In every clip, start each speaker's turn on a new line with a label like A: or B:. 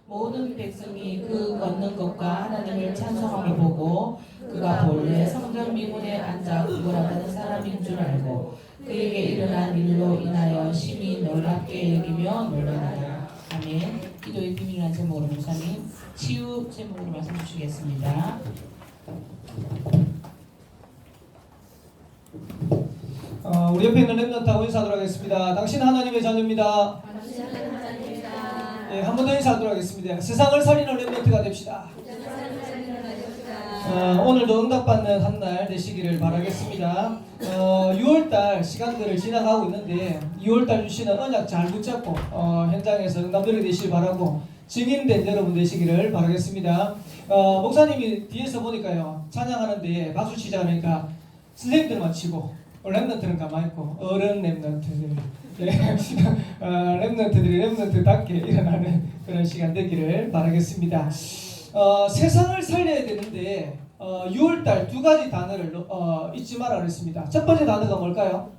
A: 모든 백성이 그 걷는 것과 하나님을 찬송함을 보고 그가 본래 성전 미문에 앉아 구걸하는 사람인 줄 알고 그에게 일어난 일로 인하여 심히 놀랍게 여기며 놀라나라. 아멘. 기도의 비밀이라는 제목으로 목사님 치유 제목으로 말씀 주시겠습니다.
B: 우리 옆에 있는 렘넌트하고 인사하도록 하겠습니다. 당신 하나님의 자녀입니다. 예, 한 번 더 인사하도록 하겠습니다. 세상을 살리는 렘넌트가 됩시다. 오늘도 응답받는 한 날 되시기를 바라겠습니다. 6월달 시간들을 지나가고 있는데 6월달 주시는 언약 잘 붙잡고 현장에서 응답들이 되시길 바라고 증인된 여러분 되시기를 바라겠습니다. 목사님이 뒤에서 보니까요, 찬양하는데 박수 치자 그러니까 선생님들만 치고 렘넌트는 가만히 있고 어른 렘넌트들 렘넌트들이 렘넌트답게 일어나는 그런 시간 되기를 바라겠습니다. 세상을 살려야 되는데 6월달 두 가지 단어를 잊지 마라 그랬습니다. 첫 번째 단어가 뭘까요?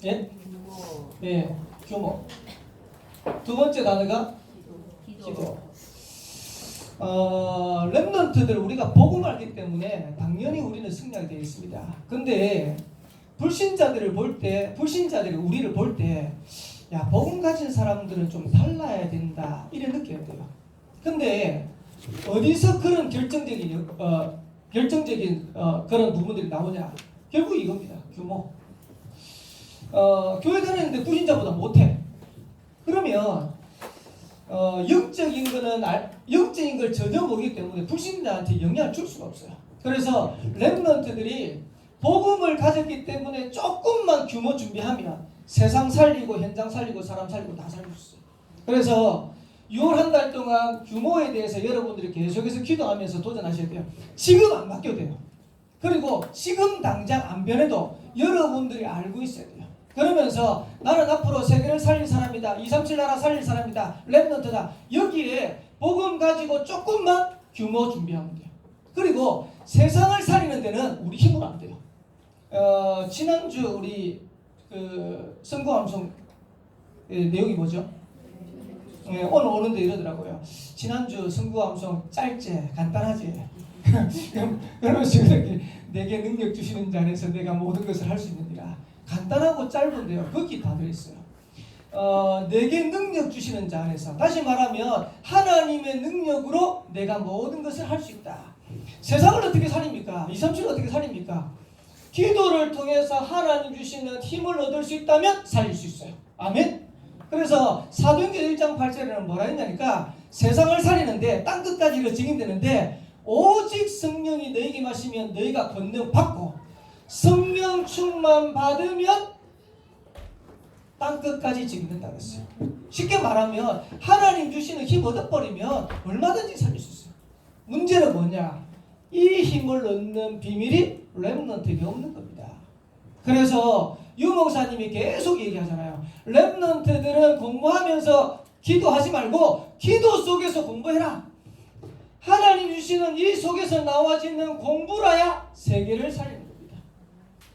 B: 예? 예, 규모. 두 번째 단어가 기도. 렘넌트들 우리가 복음 알기 때문에 당연히 우리는 승리하게 되어 있습니다. 근데 불신자들을 볼 때, 불신자들이 우리를 볼 때, 야, 복음 가진 사람들은 좀 달라야 된다 이래 느껴야 돼요. 근데 어디서 그런 결정적인 그런 부분들이 나오냐? 결국 이겁니다. 규모. 교회 다니는데 불신자보다 못해. 그러면 영적인 걸 전혀 모르기 때문에 불신자한테 영향을 줄 수가 없어요. 그래서 렘넌트들이 복음을 가졌기 때문에 조금만 규모 준비하면 세상 살리고 현장 살리고 사람 살리고 다 살릴 수 있어요. 그래서 6월 한 달 동안 규모에 대해서 여러분들이 계속해서 기도하면서 도전하셔야 돼요. 지금 안 바뀌어도 돼요. 그리고 지금 당장 안 변해도 여러분들이 알고 있어야 돼요. 그러면서 나는 앞으로 세계를 살릴 사람이다. 237 나라 살릴 사람이다. 렘넌트다. 여기에 복음 가지고 조금만 규모 준비하면 돼요. 그리고 세상을 살리는 데는 우리 힘으로 안 돼요. 지난주 우리 선거함송 내용이 뭐죠? 오늘 오는데 이러더라고요. 지난주 선거함송 짧지 간단하지. 그러면서 내게 능력 주시는 자 안에서 내가 모든 것을 할 수 있느니라. 간단하고 짧은데요. 거기 다 들어있어요. 내게 능력 주시는 자 안에서. 다시 말하면 하나님의 능력으로 내가 모든 것을 할 수 있다. 세상을 어떻게 살립니까? 237을 어떻게 살립니까? 기도를 통해서 하나님 주시는 힘을 얻을 수 있다면 살릴 수 있어요. 아멘? 그래서 사도행전 1장 8절에는 뭐라 했냐니까 세상을 살리는데 땅끝까지로 증인되는데 오직 성령이 너희에게 마시면 너희가 권능 받고 성령 충만 받으면 땅끝까지 증인된다고 했어요. 쉽게 말하면 하나님 주시는 힘 얻어버리면 얼마든지 살릴 수 있어요. 문제는 뭐냐? 이 힘을 얻는 비밀이 렘넌트에게 없는 겁니다. 그래서 유 목사님이 계속 얘기하잖아요. 렘넌트들은 공부하면서 기도하지 말고 기도 속에서 공부해라. 하나님 주시는 이 속에서 나와지는 공부라야 세계를 살리는 겁니다.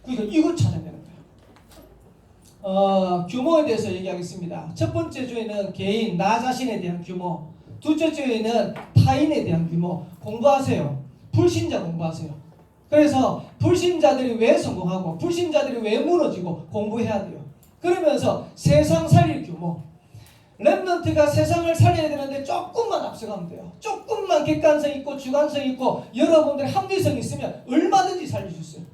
B: 그러니까 이거 찾아내는 거예요. 규모에 대해서 얘기하겠습니다. 첫 번째 주에는 개인, 나 자신에 대한 규모. 둘째 주에는 타인에 대한 규모. 공부하세요. 불신자 공부하세요. 그래서 불신자들이 왜 성공하고 불신자들이 왜 무너지고 공부해야 돼요. 그러면서 세상 살릴 규모. 렘넌트가 세상을 살려야 되는데 조금만 앞서가면 돼요. 조금만 객관성 있고 주관성 있고 여러분들의 합리성이 있으면 얼마든지 살릴 수 있어요.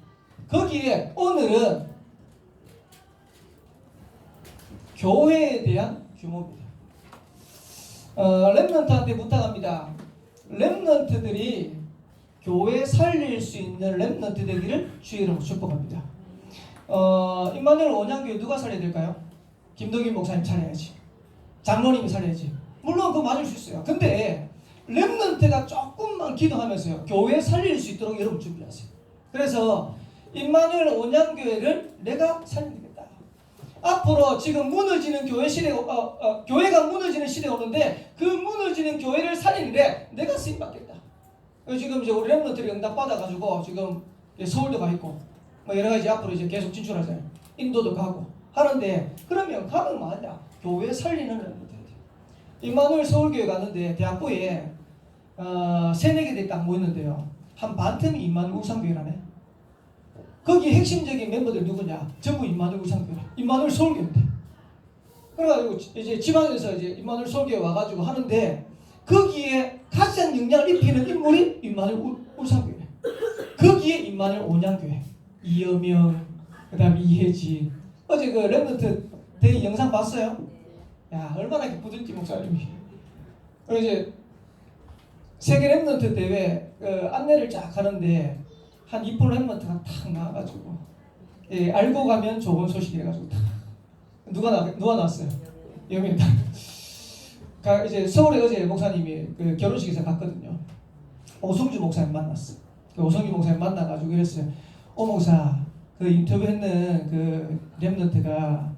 B: 거기에 오늘은 교회에 대한 규모입니다. 렘넌트한테 부탁합니다. 렘넌트들이 교회 살릴 수 있는 렘넌트 되기를 주의 이름으로 축복합니다. 임마누엘 온양교회 누가 살려야 될까요? 김동인 목사님 살려야지. 장로님이 살려야지. 물론 그거 맞을 수 있어요. 근데 렘넌트가 조금만 기도하면서요, 교회 살릴 수 있도록 여러분 준비하세요. 그래서 임마누엘 온양교회를 내가 살리겠다. 앞으로 지금 무너지는 교회 시대가 교회가 무너지는 시대가 오는데 그 무너지는 교회를 살리는데 내가 쓰임받겠다. 지금 이제 우리 렘넌트들이 응답 받아가지고 지금 서울도 가 있고 뭐 여러 가지 앞으로 이제 계속 진출하잖아요. 인도도 가고 하는데 그러면 가면 뭐하냐? 교회 살리는 렘넌트들. 임마누엘 서울교회 갔는데 대학부에 세네 개들이 딱 모였는데요. 한 반틈이 임마누엘 울산교회라네. 거기 핵심적인 멤버들 누구냐? 전부 임마누엘 울산교회, 임마누엘 서울교회인데. 그래가지고 이제 지방에서 이제 임마누엘 서울교회 와가지고 하는데 거기에 가장 영향을 입히는 인물이 임마누엘 울산교회. 거기에 임마누엘 온양교회, 이여명, 그다음에 이혜진. 어제 그 랩런트 대회 영상 봤어요? 야, 얼마나 기쁘든지 목사님이. 그리고 이제 세계 랩런트 대회 안내를 쫙 하는데 한 2% 랩런트가 탁 나와가지고 알고 가면 좋은 소식 해가지고 탁 누가 나왔어요? 여명이 이제 서울에 어제 목사님이 그 결혼식에서 갔거든요. 오성주 목사님 만났어. 그 오성주 목사님 만나가지고 이랬어요. 목사, 그 인터뷰했는 그 랩런트가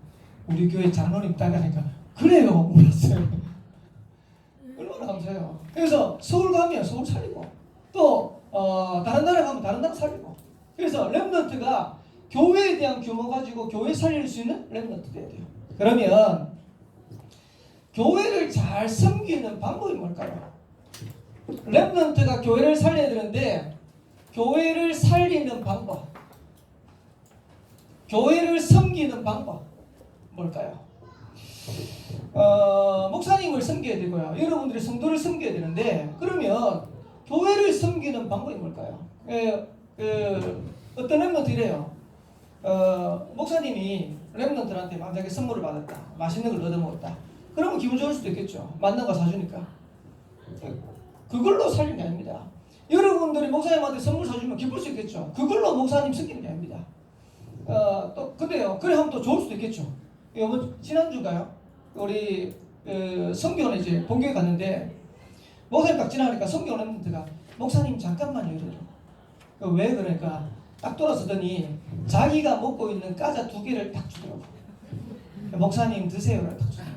B: 우리 교회 장로님 딸이니까 그래요. 몰랐어요. 얼마나 감사해요. 그래서 서울 가면 서울 살리고 또 다른 나라 가면 다른 나라 살리고. 그래서 랩런트가 교회에 대한 규모 가지고 교회 살릴 수 있는 랩런트 돼야 돼요. 그러면 교회를 잘 섬기는 방법이 뭘까요? 랩런트가 교회를 살려야 되는데 교회를 살리는 방법, 교회를 섬기는 방법 뭘까요? 목사님을 섬겨야 되고요. 여러분들이 성도를 섬겨야 되는데 그러면 교회를 섬기는 방법이 뭘까요? 어떤 랩런트 이래요. 목사님이 랩런트한테 만약에 선물을 받았다, 맛있는 걸 얻어먹었다. 그러면 기분 좋을 수도 있겠죠. 맞는 거 사주니까. 그걸로 살리는 게 아닙니다. 여러분들이 목사님한테 선물 사주면 기쁠 수 있겠죠. 그걸로 목사님 섬기는 게 아닙니다. 또 근데요, 그래 하면 또 좋을 수도 있겠죠. 이번 지난주가요, 우리 성경을 이제 본교에 갔는데 목사님 딱 지나가니까 성경 랩런트가 목사님 잠깐만요 이러죠. 왜 그러니까 딱 돌아서더니 자기가 먹고 있는 과자 2개를 딱 주더라고. 목사님 드세요. 딱 주더라고.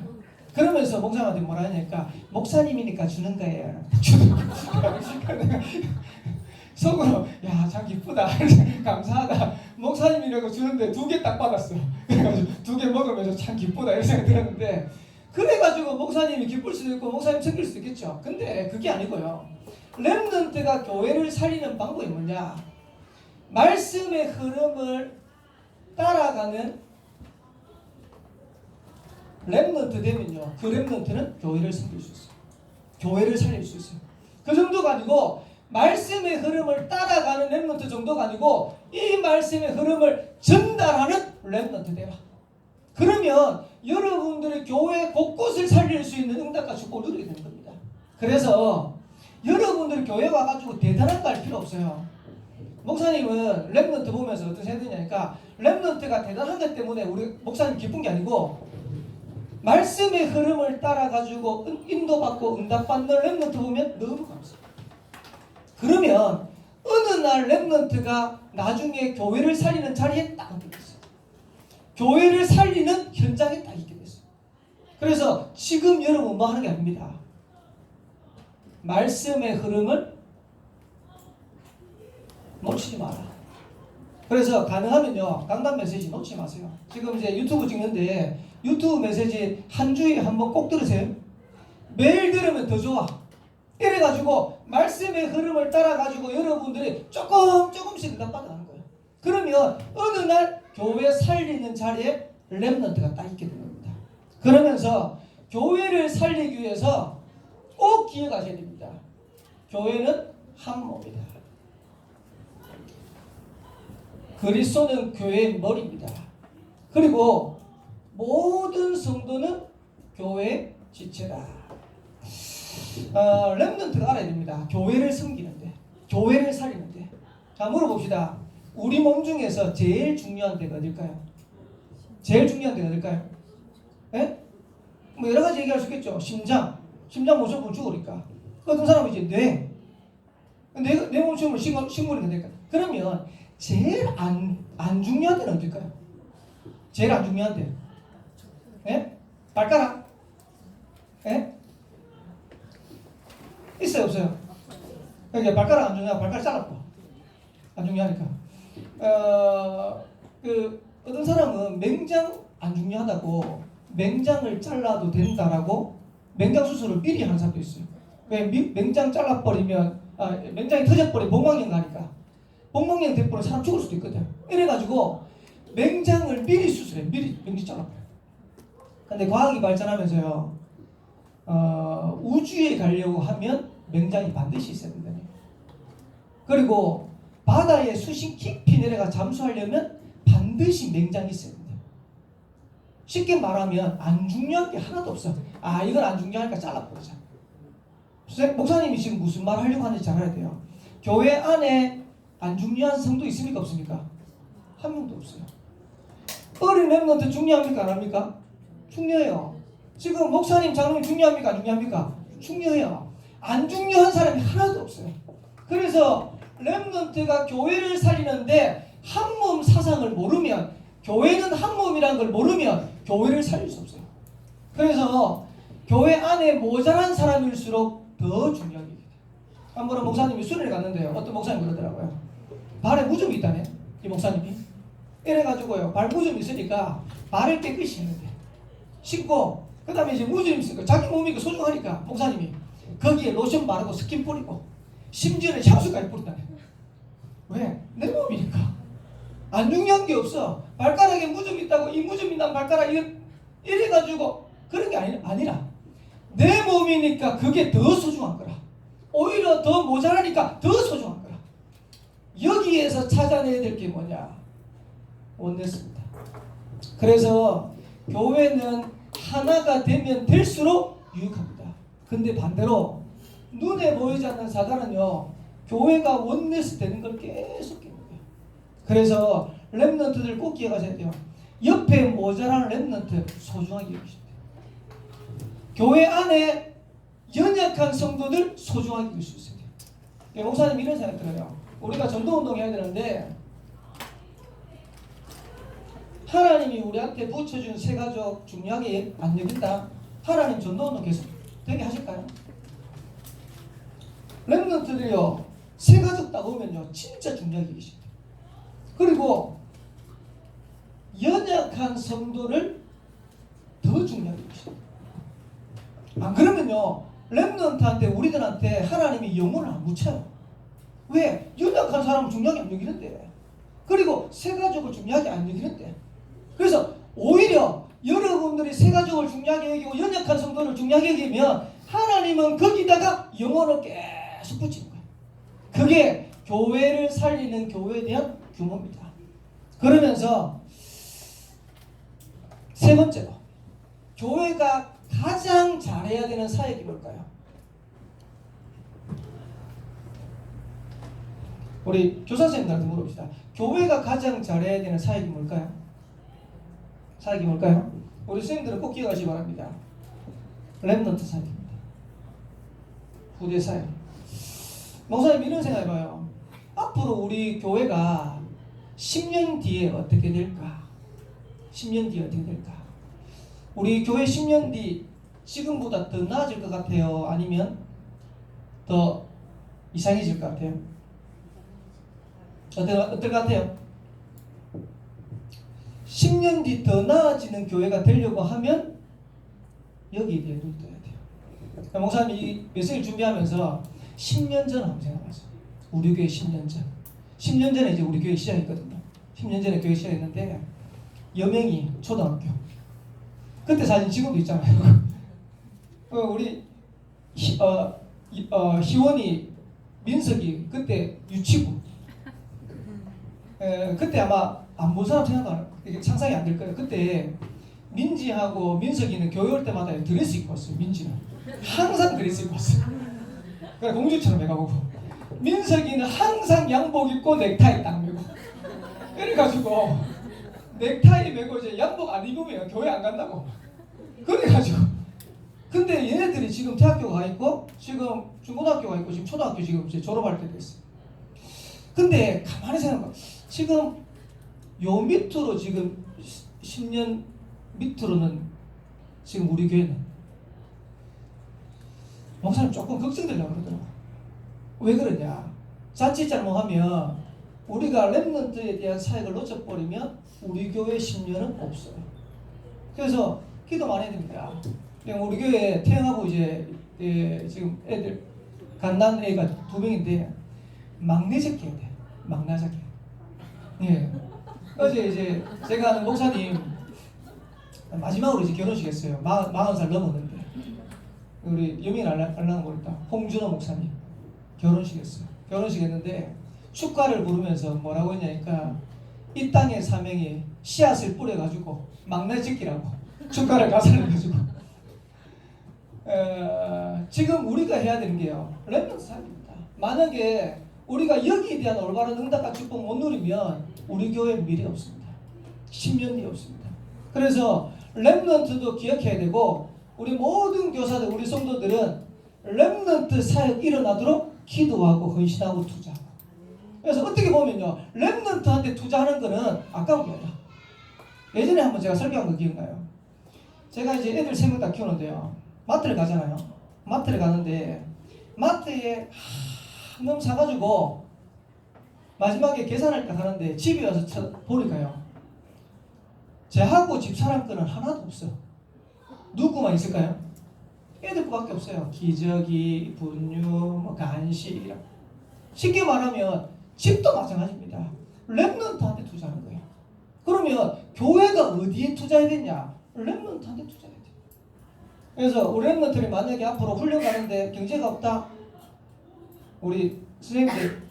B: 그러면서 목사님한테 뭐라 하냐니까 목사님이니까 주는 거예요. 속으로 야, 참 기쁘다. 감사하다. 목사님이라고 주는데 2개 딱 받았어. 그래가지고 2개 먹으면서 참 기쁘다 이런 생각이 들었는데 그래가지고 목사님이 기쁠 수도 있고 목사님 챙길 수도 있겠죠. 근데 그게 아니고요. 랩런트가 교회를 살리는 방법이 뭐냐? 말씀의 흐름을 따라가는 랩런트 되면요, 그 랩런트는 교회를 섬길 수 있어요. 교회를 살릴 수 있어요. 그 정도가 아니고 말씀의 흐름을 따라가는 랩런트 정도가 아니고 이 말씀의 흐름을 전달하는 랩런트 되라. 그러면 여러분들의 교회 곳곳을 살릴 수 있는 응답과 축복을 누리게 되는 겁니다. 그래서 여러분들이 교회 와가지고 대단한 거 할 필요 없어요. 목사님은 랩런트 보면서 어떤 생각이 드냐니까 랩런트가 대단한 것 때문에 우리 목사님 기쁜 게 아니고 말씀의 흐름을 따라가지고 인도받고 응답받는 랩런트 보면 너무 감사해요. 그러면 어느 날 랩런트가 나중에 교회를 살리는 자리에 딱 있게 됐어요. 교회를 살리는 현장에 딱 있게 됐어요. 그래서 지금 여러분 뭐 하는 게 아닙니다. 말씀의 흐름을 놓치지 마라. 그래서 가능하면요, 강단 메시지 놓치지 마세요. 지금 이제 유튜브 찍는데 유튜브 메시지 한 주에 한 번 꼭 들으세요. 매일 들으면 더 좋아. 이래가지고 말씀의 흐름을 따라가지고 여러분들이 조금씩 응답받아가는 거예요. 그러면 어느 날 교회 살리는 자리에 랩런트가 딱 있게 되는 겁니다. 그러면서 교회를 살리기 위해서 꼭 기억하셔야 됩니다. 교회는 한 몸이다. 그리스도는 교회의 머리입니다. 그리고 모든 성도는 교회의 지체다. 랩런트가 알아야 됩니다. 교회를 섬기는데, 교회를 살리는데. 자, 물어봅시다. 우리 몸 중에서 제일 중요한 데가 어딜까요? 제일 중요한 데가 어딜까요? 예? 뭐 여러 가지 얘기할 수 있겠죠. 심장 무조건 죽으니까. 어떤 사람은 이제 뇌 몸 죽으면 식물이 되니까. 그러면 제일 안 중요한 데는 어딜까요? 제일 안 중요한 데. 예? 발가락? 예? 있어요, 없어요? 그러니까 발가락 안 중요하고 발가락 잘랐고. 안 중요하니까. 어떤 사람은 맹장 안 중요하다고 맹장을 잘라도 된다라고 맹장 수술을 미리 하는 사람도 있어요. 왜 맹장 잘라버리면 맹장이 터져버리면 복막염 가니까 복막염 돼버리면 사람 죽을 수도 있거든. 이래가지고 맹장을 미리 수술해. 미리 맹장 잘라버려. 근데 과학이 발전하면서요 우주에 가려고 하면 맹장이 반드시 있어야 된다네. 그리고 바다에 수심 깊이 내려가 잠수하려면 반드시 맹장이 있어야 된다. 쉽게 말하면 안 중요한 게 하나도 없어. 이건 안 중요하니까 잘라버리자. 목사님이 지금 무슨 말 하려고 하는지 잘 알아야 돼요. 교회 안에 안 중요한 성도 있습니까 없습니까? 한 명도 없어요. 어린 렘넌트 중요합니까 안 합니까? 중요해요. 지금 목사님 장로님 중요합니까 안 중요합니까? 중요해요. 안 중요한 사람이 하나도 없어요. 그래서 렘넌트가 교회를 살리는데 한 몸 사상을 모르면, 교회는 한 몸이라는 걸 모르면 교회를 살릴 수 없어요. 그래서 교회 안에 모자란 사람일수록 더 중요한 얘기예요. 한 번은 목사님이 수련회 갔는데요. 어떤 목사님 그러더라고요. 발에 무좀이 있다네. 이 목사님이. 이래가지고요. 발 무좀이 있으니까 발을 깨끗이 했는데 씻고 그 다음에 이제 무좀이 있으니까 자기 몸이 소중하니까 목사님이 거기에 로션 바르고 스킨 뿌리고 심지어는 향수까지 뿌린다네. 왜? 내 몸이니까. 안 중요한 게 없어. 발가락에 무좀 있다고 이 무좀이 난 발가락 이래가지고 그런 게 아니라 내 몸이니까 그게 더 소중한 거라. 오히려 더 모자라니까 더 소중한 거라. 여기에서 찾아내야 될 게 뭐냐? 원내스입니다. 그래서 교회는 하나가 되면 될수록 유익합니다. 근데 반대로 눈에 보이지 않는 사단은요, 교회가 원내스 되는 걸 계속 깨는 거예요. 그래서 렘넌트들 꼭 기억하셔야 돼요. 옆에 모자란 렘넌트 소중하게 여기셔야 돼요. 교회 안에 연약한 성도들 소중하게 여길 수 있어야 돼요. 목사님 이런 생각 들어요. 우리가 전도운동 해야 되는데 하나님이 우리한테 붙여준 새가족 중요하게 안 여긴다. 하나님 전도운동 계속 되게 하실까요? 렘넌트들이요 새가족 따보면요 진짜 중요하게 여기셔야 돼요. 그리고 연약한 성도를 더 중요하게 여기셔야 돼요. 안 그러면요 렘넌트한테 우리들한테 하나님이 영혼을 안 묻혀요. 왜? 연약한 사람을 중요하게 안 여기는데, 그리고 새가족을 중요하게 안 여기는데. 그래서 오히려 여러분들이 새가족을 중요하게 여기고 연약한 성도를 중요하게 여기면 하나님은 거기다가 영혼을 계속 붙이는 거예요. 그게 교회를 살리는 교회에 대한 규모입니다. 그러면서 세 번째로 교회가 가장 잘해야 되는 사역이 뭘까요? 우리 교사선생님들한테 물어봅시다. 교회가 가장 잘해야 되는 사역이 뭘까요? 사역이 뭘까요? 우리 선생님들은 꼭 기억하시기 바랍니다. 렘넌트 사역입니다. 후대 사역. 목사님 이런 생각해봐요. 앞으로 우리 교회가 10년 뒤에 어떻게 될까? 10년 뒤에 어떻게 될까? 우리 교회 10년 뒤 지금보다 더 나아질 것 같아요? 아니면 더 이상해질 것 같아요? 어떨 것 같아요? 10년 뒤 더 나아지는 교회가 되려고 하면 여기에 대해 눈 떠야 돼요. 그러니까 목사님이 이 메시지를 준비하면서 10년 전 한번 생각해봤어요. 우리 교회 10년 전. 10년 전에 이제 우리 교회 시작했거든요. 10년 전에 교회 시작했는데 여명이 초등학교. 그때 사진 지금도 있잖아요. 우리 희원이 민석이 그때 유치부. 그때 아마 안 본 사람 상상이 안 될 거예요. 그때 민지하고 민석이는 교회 올 때마다 드레스 입고 왔어요. 민지는 항상 드레스 입고 왔어요. 그래 공주처럼 해가고 민석이는 항상 양복 입고 넥타이 딱 메고. 그래가지고 넥타이 메고 이제 양복 안 입으면 교회 안 간다고. 그래가지고 근데 얘네들이 지금 대학교 가 있고 지금 중고등학교 가 있고 지금 초등학교 지금 이제 졸업할 때 됐어. 근데 가만히 생각해봐. 지금 요 밑으로 지금 10년 밑으로는 지금 우리 교회는 목사님 조금 걱정되려고 그러더라고. 왜 그러냐? 자칫 잘못하면 우리가 렘넌트에 대한 사역을 놓쳐버리면 우리 교회 10년은 없어요. 그래서 기도 많이 해야 됩니다. 우리 교회 태영하고 이제 지금 애들 갓난 애가 2명인데 막내 새끼야 돼. 막내 새끼. 예. 어제 이제 제가 아는 목사님 마지막으로 이제 결혼식 했어요. 40살 넘었는데 우리 여민 알랑 모르겠다. 홍준호 목사님 결혼식 했어요. 결혼식 했는데 축가를 부르면서 뭐라고 했냐니까 이 땅의 사명이 씨앗을 뿌려가지고 막내 짓기라고 축가를 가사를 해가지고 지금 우리가 해야 되는 게요. 렘넌트 사역입니다. 만약에 우리가 여기에 대한 올바른 응답과 축복 못 누리면 우리 교회 미래 없습니다. 10년 뒤 없습니다. 그래서 렘넌트도 기억해야 되고 우리 모든 교사들, 우리 성도들은 렘넌트 사역 일어나도록 기도하고 헌신하고 투자하고. 그래서 어떻게 보면요, 렘넌트한테 투자하는 거는 아까운 게 아니라 예전에 한번 제가 설교한 거 기억나요? 제가 이제 애들 3명 다 키우는데요. 마트를 가잖아요. 마트를 가는데 마트에 한 놈 사가지고 마지막에 계산할까 하는데 집에 와서 보니까요. 제하고 집사람 거는 하나도 없어. 누구만 있을까요? 애들 거밖에 없어요. 기저귀, 분유, 뭐 간식. 쉽게 말하면 집도 마찬가지입니다. 렘넌트한테 투자하는 거예요. 그러면 교회가 어디에 투자해야 되냐? 렘넌트한테 투자해야 돼. 그래서 우리 렘넌트들이 만약에 앞으로 훈련 가는데 경제가 없다. 우리 선생님들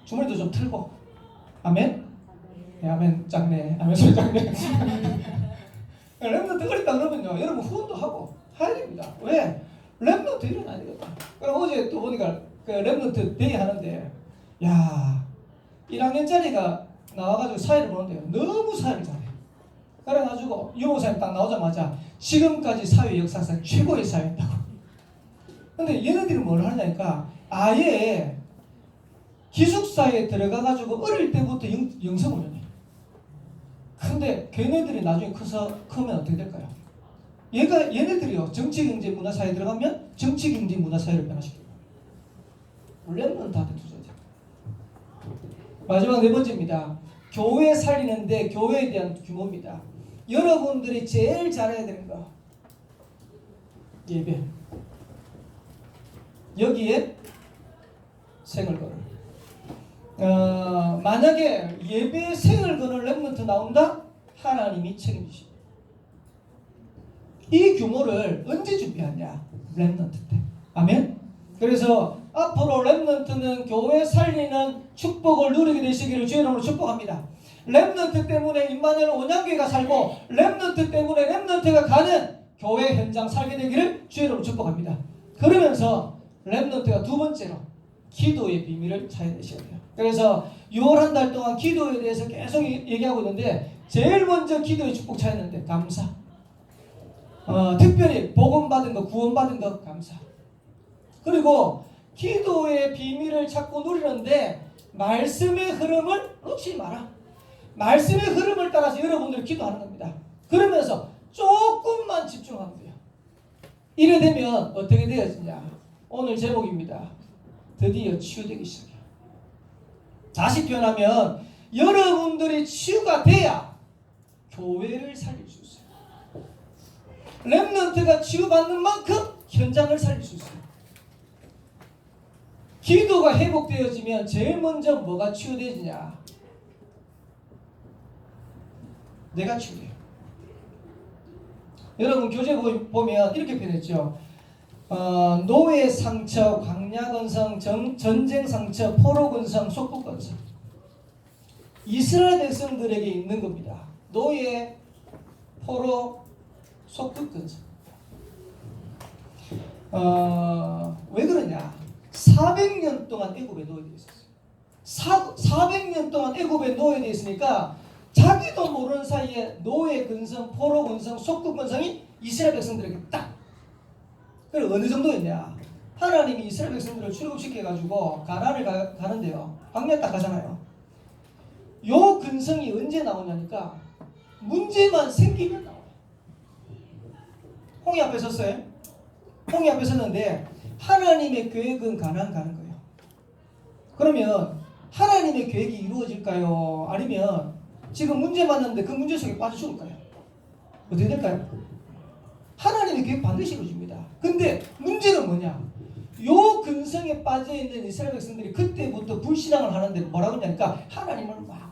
B: 주머니도 좀 틀고 아멘? 네, 아멘 작네. 아멘 소리 작네. 렘넌트 어렵다 그러면요. 여러분 후원도 하고 해야 됩니다. 왜? 렘넌트 일어나야 되겠다. 그럼 어제 또 보니까 그 렘넌트 대회 하는데 야 1학년짜리가 나와가지고 사회를 보는데요. 너무 사회를 잘해. 그래가지고 유목사님 딱 나오자마자 지금까지 사회 역사상 최고의 사회였다고. 근데 얘네들이 뭘 하냐니까 아예 기숙사에 들어가가지고 어릴 때부터 영성을 연해. 근데 걔네들이 나중에 크면 어떻게 될까요? 얘네들이요 정치, 경제, 문화 사회에 들어가면 정치, 경제, 문화 사회를 변화시켜요. 렘넌트한테 투자죠. 마지막 4번째입니다. 교회 살리는데 교회에 대한 규모입니다. 여러분들이 제일 잘해야 되는 거 예배. 여기에 생을 걸어. 만약에 예배에 생을 거는 렘넌트 나온다? 하나님이 책임지십니다. 이 규모를 언제 준비하냐? 렘넌트 때. 아멘? 그래서 앞으로 렘넌트는 교회 살리는 축복을 누리게 되시기를 주의 이름으로 축복합니다. 렘넌트 때문에 임마누엘 온양교회가 살고 렘넌트 때문에 렘넌트가 가는 교회 현장 살게 되기를 주의 이름으로 축복합니다. 그러면서 렘넌트가 2번째로 기도의 비밀을 찾아내셔야 돼요. 그래서 6월 한 달 동안 기도에 대해서 계속 얘기하고 있는데 제일 먼저 기도의 축복 찾았는데 감사. 특별히 복음받은 거, 구원받은 거 감사. 그리고 기도의 비밀을 찾고 누리는데 말씀의 흐름을 놓치지 마라. 말씀의 흐름을 따라서 여러분들이 기도하는 겁니다. 그러면서 조금만 집중하면 돼요. 이래 되면 어떻게 되어지냐? 오늘 제목입니다. 드디어 치유되기 시작해요. 다시 표현하면 여러분들이 치유가 돼야 교회를 살릴 수 있어요. 렘넌트가 치유받는 만큼 현장을 살릴 수 있어요. 기도가 회복되어지면 제일 먼저 뭐가 치유되지냐? 내가 치유돼요. 여러분 교재 보면 이렇게 표현했죠. 노예 상처, 광야근성, 전쟁 상처, 포로근성, 속국근성. 이스라엘 백성들에게 있는 겁니다. 노예, 포로, 속국근성. 왜 그러냐? 400년 동안 애굽에 노예되어 있었어요. 400년 동안 애굽에 노예되어 있으니까 자기도 모르는 사이에 노예 근성, 포로 근성, 속국 근성이 이스라엘 백성들에게 딱. 그리고 어느 정도였냐? 하나님이 이스라엘 백성들을 출국시켜가지고 가나안을 가는데요. 광야 딱 가잖아요. 요 근성이 언제 나오냐니까 문제만 생기면 나와요. 홍해 앞에 섰어요. 홍해 앞에 섰는데 하나님의 계획은 가나안 가는 거예요. 그러면 하나님의 계획이 이루어질까요? 아니면 지금 문제 만났는데 그 문제 속에 빠져 죽을까요? 어떻게 될까요? 하나님의 계획 반드시 이루어집니다. 근데 문제는 뭐냐? 요 근성에 빠져있는 이스라엘 백성들이 그때부터 불신앙을 하는데 뭐라고 하냐니까 하나님을 막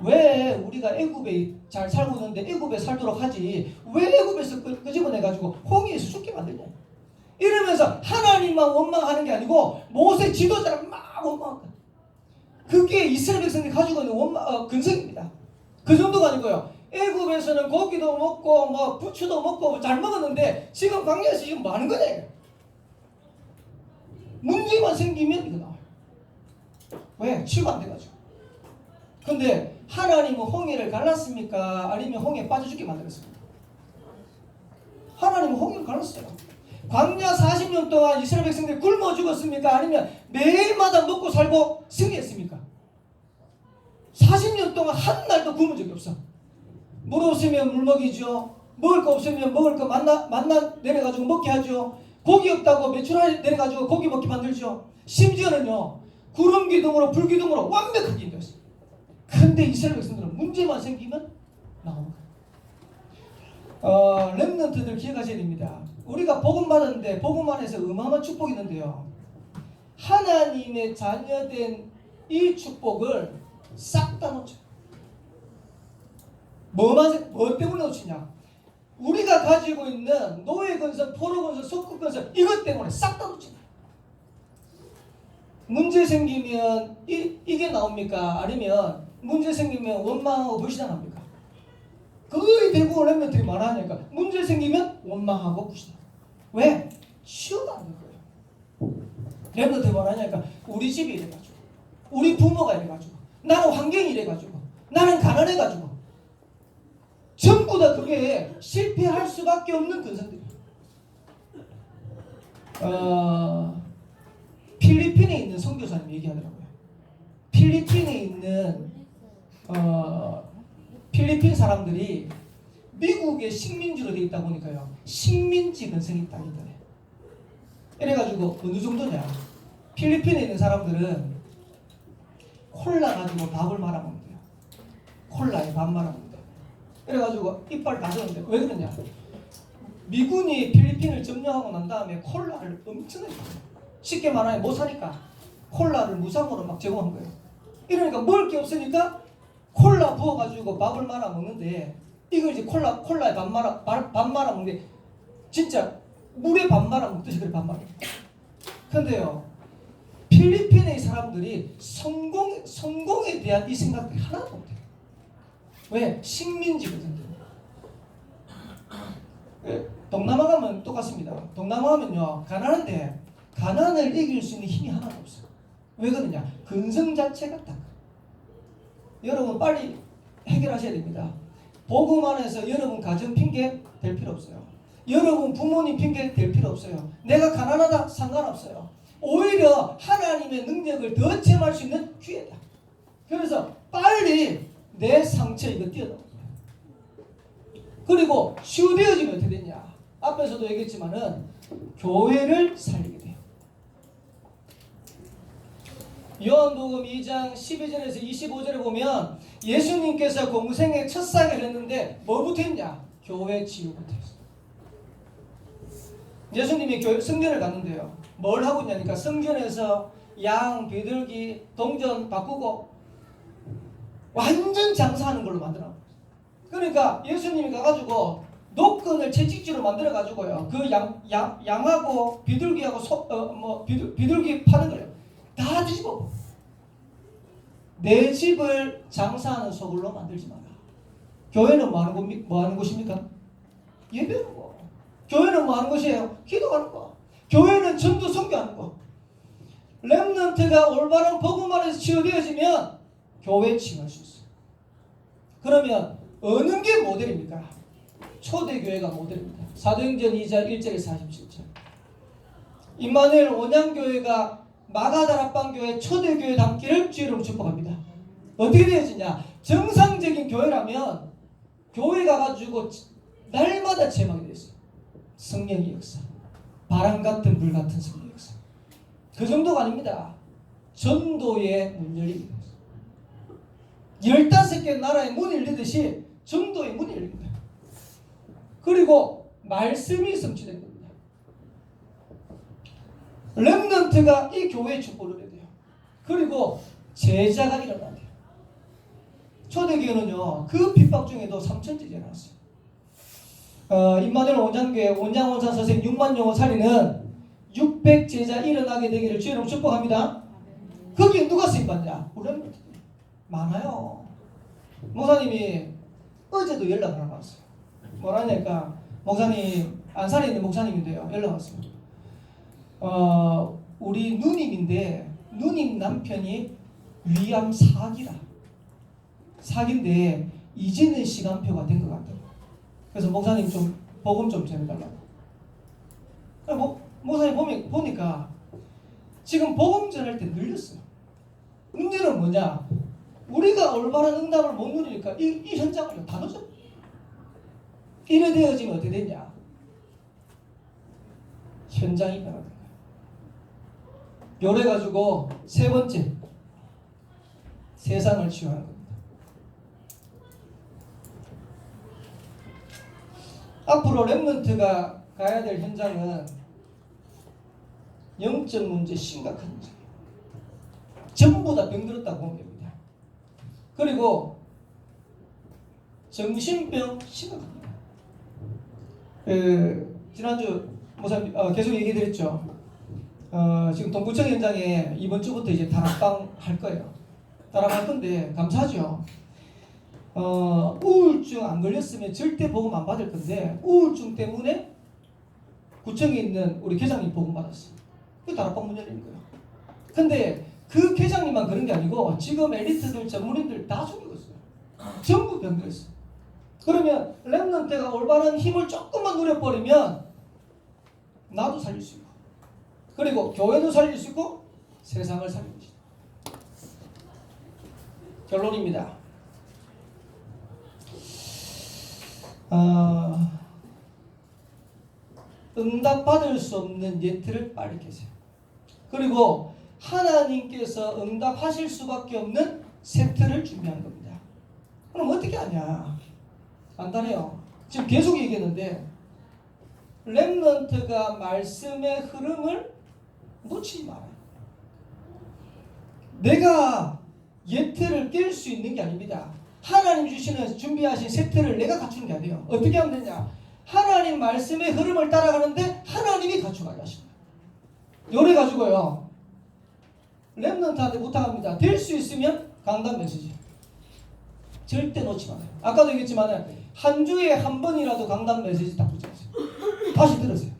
B: 왜 우리가 애굽에 잘 살고 있는데 애굽에 살도록 하지 왜 애굽에서 끄집어내가지고 홍해에서 죽게 만드냐 이러면서 하나님만 원망하는 게 아니고 모세 지도자를 막 원망한다. 그게 이스라엘 백성들이 가지고 있는 근성입니다. 그 정도가 아니고요. 애굽에서는 고기도 먹고 뭐 부추도 먹고 잘 먹었는데 지금 광야에서 지금 뭐 하는 거냐 이거. 문제만 생기면 이거 나와요. 왜? 치유가 안 돼가지고. 근데 하나님은 홍해를 갈랐습니까? 아니면 홍해에 빠져 죽게 만들었습니까? 하나님은 홍해를 갈랐어요. 광야 40년 동안 이스라엘 백성들이 굶어 죽었습니까? 아니면 매일마다 먹고 살고 승리했습니까? 40년 동안 한 날도 굶은 적이 없어. 물 없으면 물 먹이죠. 먹을 거 없으면 먹을 거 만나 내려가지고 먹게 하죠. 고기 없다고 메추라기 내려가지고 고기 먹게 만들죠. 심지어는요 구름 기둥으로 불 기둥으로 완벽하게 인도했어요. 근데 이스라엘 백성들은 문제만 생기면 나오는 거예요. 렘넌트들 기억하셔야 됩니다. 우리가 복음 받았는데 복음 안에서 어마어마한 축복이 있는데요. 하나님의 자녀된 이 축복을 싹 다 놓쳐요. 뭐 때문에 놓치냐? 우리가 가지고 있는 노예 근성, 포로 근성, 속국 근성 이것 때문에 싹 다 놓칩니다. 문제 생기면 이게 나옵니까? 아니면 문제 생기면 원망하고 불신앙합니까? 거의 대부분 렘넌트들이 말하니까 문제 생기면 원망하고 불신앙. 왜? 치유가 안 된 거예요. 렘넌트들이 말하니까 우리 집이 이래가지고 우리 부모가 이래가지고 나는 환경이 이래가지고 나는 가난해가지고 전부 다 그게 실패할 수밖에 없는 근성들이에요. 필리핀에 있는 선교사님이 얘기하더라고요. 필리핀에 있는 필리핀 사람들이 미국의 식민지로 돼 있다 보니까요. 식민지 근성이 있다 이거예요. 이래가지고 어느 정도냐? 필리핀에 있는 사람들은 콜라 가지고 밥을 말아 먹는데요. 콜라에 밥 말아 먹는데. 그래가지고 이빨 다 젖는데 왜 그러냐? 미군이 필리핀을 점령하고 난 다음에 콜라를 엄청나게 쉽게 말하면 못 사니까 콜라를 무상으로 막 제공한 거예요. 이러니까 먹을 게 없으니까 콜라 부어가지고 밥을 말아 먹는데 이걸 이제 콜라에 밥 말아 먹는데 진짜 물에 밥 말아 먹듯이 그래 밥 말아. 근데요 필리핀의 사람들이 성공에 대한 이 생각들이 하나도 못해요. 왜? 식민지거든요. 동남아 가면 똑같습니다. 동남아 가면요 가난한데 가난을 이길 수 있는 힘이 하나도 없어요. 왜 그러냐? 근성 자체가 딱. 여러분 빨리 해결하셔야 됩니다. 복음 안에서 여러분 가정 핑계 될 필요 없어요. 여러분 부모님 핑계 될 필요 없어요. 내가 가난하다 상관없어요. 오히려 하나님의 능력을 더 체험할 수 있는 기회다. 그래서 빨리 내 상처 이거 띄어넣어요. 그리고 치유되어지면 어떻게 되냐? 앞에서도 얘기했지만은 교회를 살리게 돼요. 요한복음 2장 12절에서 25절에 보면 예수님께서 공생의 첫사역을 했는데 뭐부터 했냐? 교회 치유부터 했어요. 예수님이 성전을 갔는데요. 뭘 하고 있냐니까 성전에서 양, 비둘기, 동전 바꾸고 완전 장사하는 걸로 만들어. 그러니까 예수님이 가가지고 노끈을 채찍질로 만들어가지고요. 그 양하고 비둘기하고 비둘기 파는 거예요. 다 뒤집어. 내 집을 장사하는 소굴로 만들지 마라. 교회는 뭐 하는 곳입니까? 예배하는 거. 교회는 뭐 하는 곳이에요? 기도하는 거. 교회는 전도 선교하는 거. 렘넌트가 올바른 복음 안에서 치유되어지면 교회에 치유할 수 있어요. 그러면 어느 게 모델입니까? 초대교회가 모델입니다. 사도행전 2장 1절에서 47절. 임마누엘 온양교회가 마가다락방교회 초대교회 담기를 주의 이름으로 축복합니다. 어떻게 되어지냐? 정상적인 교회라면 교회 가가지고 날마다 체험하게 되어 있어요. 성령의 역사, 바람 같은 불 같은 성령의 역사. 그 정도가 아닙니다. 전도의 문 열립니다. 15개 나라의 문이 열리듯이 전도의 문이 열립니다. 그리고 말씀이 성취된 겁니다. 렘넌트가 이 교회의 축복을 누려야 돼요. 그리고 제자가 일어나야 돼요. 초대교회는요, 그 핍박 중에도 3천 제자가 나왔어요. 임마누엘 원장교회 원장원사 선생님 6만 영혼 살리는 600제자 일어나게 되기를 주의 이름으로 축복합니다. 거기 누가 쓰임받냐? 우리 렘넌트 많아요. 목사님이 어제도 연락 하나 왔어요. 뭐라니까 목사님 안산에 있는 목사님인데요. 연락 왔어요. 우리 누님인데 누님 남편이 위암 사기인데 이제는 시간표가 된 것 같다고. 그래서 목사님 좀 복음 좀 전해달라고. 목사님 보니까 지금 복음 전할 때 늘렸어요. 문제는 뭐냐? 우리가 올바른 응답을 못 누리니까 이 현장을 다 놓죠. 이래 되어지면 어떻게 되냐? 현장이 변하는 거예요. 요래 가지고 세 번째, 세상을 치유하는 겁니다. 앞으로 렘넌트가 가야 될 현장은 영적 문제 심각한 문제예요. 전부 다 병들었다고 보면 됩니다. 그리고 정신병 심각합니다. 지난주 목사님 계속 얘기 드렸죠. 지금 동구청 현장에 이번 주부터 이제 다락방 할 거예요. 다락방 할 건데 감사하죠. 우울증 안 걸렸으면 절대 복음 안 받을 건데 우울증 때문에 구청에 있는 우리 회장님 복음 받았어요. 그 다락방 문 열리는 거예요. 근데 그 회장님만 그런 게 아니고 지금 엘리트들 전문인들 다 죽었어요. 전부 병들었어요. 그러면 렘넌트가 올바른 힘을 조금만 누려버리면 나도 살릴 수 있고 그리고 교회도 살릴 수 있고 세상을 살릴 수 있고. 결론입니다. 응답받을 수 없는 예틀을 빨리 깨세요. 그리고 하나님께서 응답하실 수밖에 없는 세트를 준비한 겁니다. 그럼 어떻게 하냐? 간단해요. 지금 계속 얘기했는데 렘넌트가 말씀의 흐름을 놓치지 말아요. 내가 예틀을 깰 수 있는 게 아닙니다. 하나님 주시는 준비하신 세트를 내가 갖추는 게 아니에요. 어떻게 하면 되냐? 하나님 말씀의 흐름을 따라가는데 하나님이 갖춰가게 하십니다. 요래 가지고요. 렘넌트한테 부탁합니다. 될 수 있으면 강단 메시지 절대 놓지 마세요. 아까도 얘기했지만 한 주에 한 번이라도 강단 메시지 딱 붙여주세요. 다시 들으세요.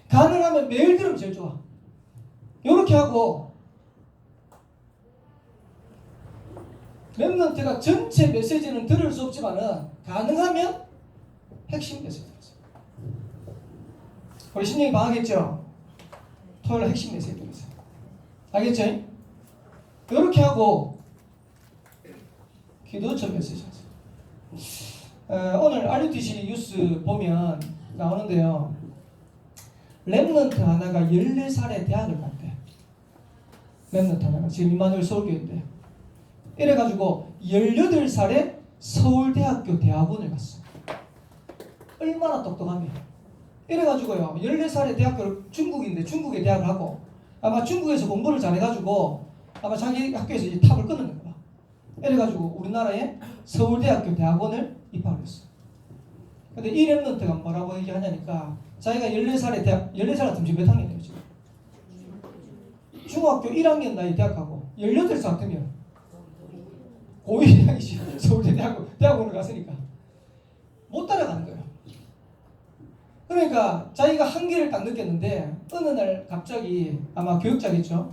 B: 가능하면 매일 들으면 제일 좋아. 요렇게 하고 렘넌트가 전체 메시지는 들을 수 없지만은 가능하면 핵심 메시지 들으세요. 우리 신령이 방학했죠? 토요일에 핵심 메시지 들으세요. 알겠죠? 이렇게 하고 기도처 메시지 하세요. 오늘 RUTC 뉴스 보면 나오는데요. 렘넌트 하나가 14살에 대학을 갔대. 렘넌트 하나가 지금 임마누엘 서울교회인데 이래가지고 18살에 서울대학교 대학원을 갔어. 얼마나 똑똑하면 이래가지고요 14살에 대학교를 중국인데 중국에 대학을 하고 아마 중국에서 공부를 잘해가지고 아마 자기 학교에서 이제 탑을 끊는 거야. 이래가지고 우리나라에 서울대학교 대학원을 입학을 했어. 근데 이 렘넌트가 뭐라고 얘기하냐니까 자기가 14살에 대학 14살 같으면 지금 몇 학년이에요 지금? 중학교 1학년 나이 대학하고 18살 같으면 고2 대학이지. 서울대 대학원을 갔으니까 못 따라가는 거예요. 그러니까 자기가 한계를 딱 느꼈는데 어느 날 갑자기 아마 교육자겠죠.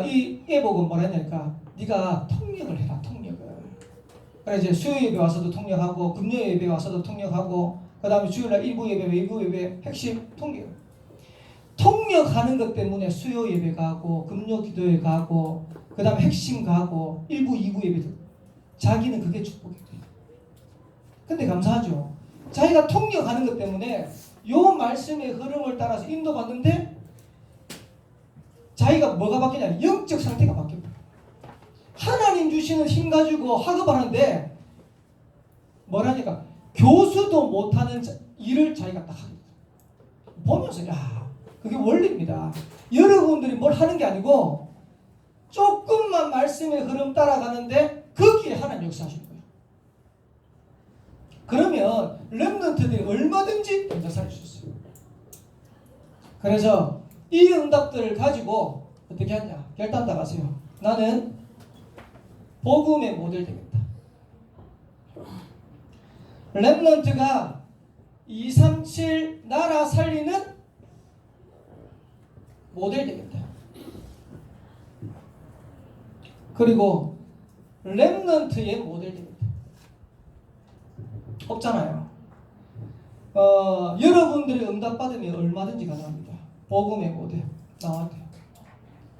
B: 이 애복은 뭐라 했냐니까 네가 통역을 해라. 통역을. 그래 이제 수요 예배 와서도 통역하고 금요 예배 와서도 통역하고 그 다음에 주일날 일부 예배 외부 예배 핵심 통역하는 것 때문에 수요 예배 가고 금요 기도회 가고 그 다음에 핵심 가고 1부 2부 예배도 자기는 그게 축복이에요. 근데 감사하죠. 자기가 통역하는 것 때문에 요 말씀의 흐름을 따라서 인도받는데 자기가 뭐가 바뀌냐? 영적 상태가 바뀌어요. 하나님 주시는 힘 가지고 학업을 하는데 뭐라니까 교수도 못하는 일을 자기가 딱 하게 돼요. 보면서 야, 그게 원리입니다. 여러분들이 뭘 하는 게 아니고 조금만 말씀의 흐름 따라가는데 거기에 하나님 역사하시는 거예요. 그러면 렘넌트들이 얼마든지 혼자 살릴 수 있어요. 그래서 이 응답들을 가지고 어떻게 하냐? 결단 따가세요. 나는 복음의 모델 되겠다. 렘넌트가 237 나라 살리는 모델 되겠다. 그리고 렘넌트의 모델 되겠다. 없잖아요. 여러분들이 응답 받으면 얼마든지 가능합니다. 복음의 모델 나와야 돼요.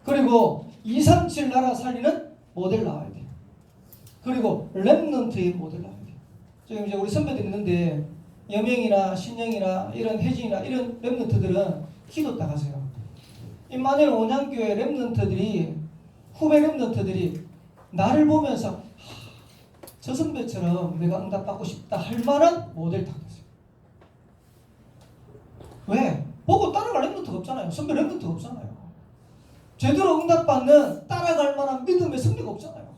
B: 그리고 237 나라 살리는 모델 나와야 돼요. 그리고 렘넌트의 모델 나와야 돼요. 지금 이제 우리 선배들 있는데 여명이나 신영이나 이런 혜진이나 이런 렘넌트들은 기도 따가세요. 임마누엘 온양교회 렘넌트들이 후배 렘넌트들이 나를 보면서 저 선배처럼 내가 응답 받고 싶다 할 만한 모델 따가세요. 왜? 보고 따라갈 렘넌트가 없잖아요. 선배 렘넌트가 없잖아요. 제대로 응답받는 따라갈 만한 믿음의 승리가 없잖아요.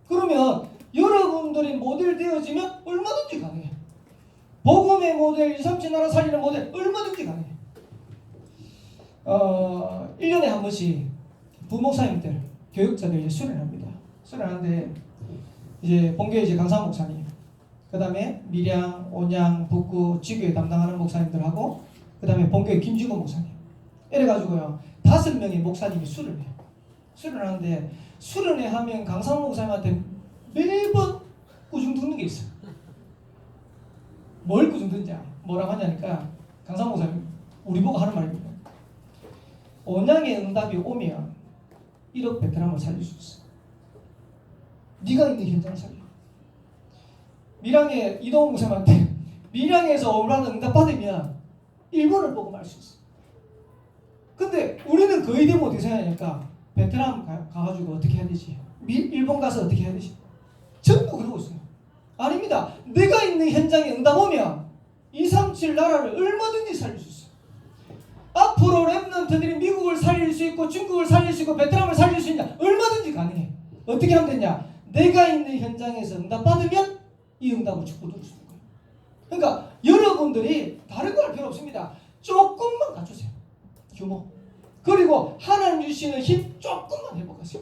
B: 그러면 여러분들이 모델 되어지면 얼마든지 가능해요. 복음의 모델, 237 나라 살리는 모델 얼마든지 가능해요. 1년에 한 번씩 부목사님들, 교육자들 이제 수련합니다. 수련하는데 이제 본교회 이제 강사 목사님, 그 다음에 밀양, 온양, 북구, 지교회 담당하는 목사님들하고 그 다음에 본교회 김주건 목사님 이래가지고요 5명의 목사님이 수련해요. 수련하는데 수련회 하면 강사 목사님한테 매번 꾸중 듣는 게 있어요. 뭘 꾸중 듣냐? 뭐라고 하냐니까 강사 목사님 우리 보고 하는 말입니다. 온양의 응답이 오면 1억 베트남을 살릴 수 있어. 네가 있는 현장을 살려. 밀양의 이동훈 목사님한테 밀양에서 오라는 응답 받으면 일본을 보고 말 수 있어. 근데 우리는 거의 대부분 어떻게 생각하니까 베트남 가가지고 어떻게 해야 되지? 일본 가서 어떻게 해야 되지? 전부 그러고 있어요. 아닙니다. 내가 있는 현장에 응답 오면 237 나라를 얼마든지 살릴 수 있어요. 앞으로 렘넌트들이 미국을 살릴 수 있고 중국을 살릴 수 있고 베트남을 살릴 수 있냐? 얼마든지 가능해. 어떻게 하면 되냐? 내가 있는 현장에서 응답 받으면 이 응답을 축복을 수 있는 거예요. 그러니까 여러분들이 다른 거 할 필요 없습니다. 조금만 갖추세요. 규모. 그리고 하나님 주시는 힘 조금만 회복하세요.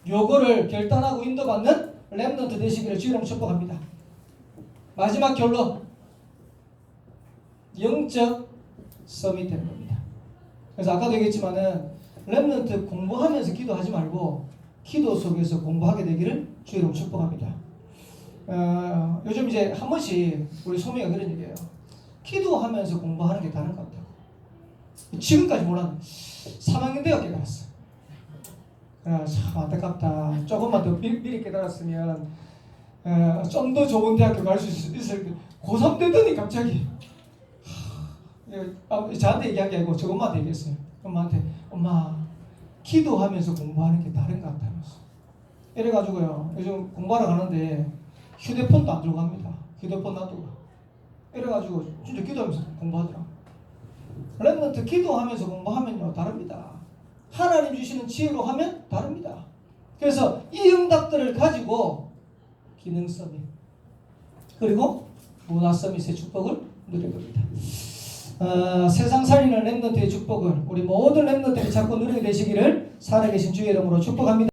B: 요거를 결단하고 인도받는 렘넌트 되시기를 주의로 축복합니다. 마지막 결론. 영적 서밋 되는 겁니다. 그래서 아까도 얘기했지만은 렘넌트 공부하면서 기도하지 말고 기도 속에서 공부하게 되기를 주의로 축복합니다. 요즘 이제 한 번씩 우리 소명이가 그런 얘기예요. 기도하면서 공부하는 게 다른 것 같다고. 지금까지 몰랐는데 3학년 대학교 갔어. 참 안타깝다. 조금만 더 미리 깨달았으면 좀 더 좋은 대학교 갈 수 있을 텐데 고3 되더니 갑자기 저한테 얘기한 게 아니고 저 엄마한테 얘기했어요. 엄마한테 엄마 기도하면서 공부하는 게 다른 것 같다면서. 이래가지고요 요즘 공부하러 가는데 휴대폰도 안 들고 갑니다. 휴대폰 놔두고. 이래가지고 진짜 기도하면서 공부하더라. 렘넌트 기도하면서 공부하면요 다릅니다. 하나님 주시는 지혜로 하면 다릅니다. 그래서 이 응답들을 가지고 기능 서밋 그리고 문화 서밋의 축복을 누릴 겁니다. 세상 살리는 렘넌트의 축복을 우리 모든 렘넌트들이 찾고 누리게 되시기를 살아계신 주의 이름으로 축복합니다.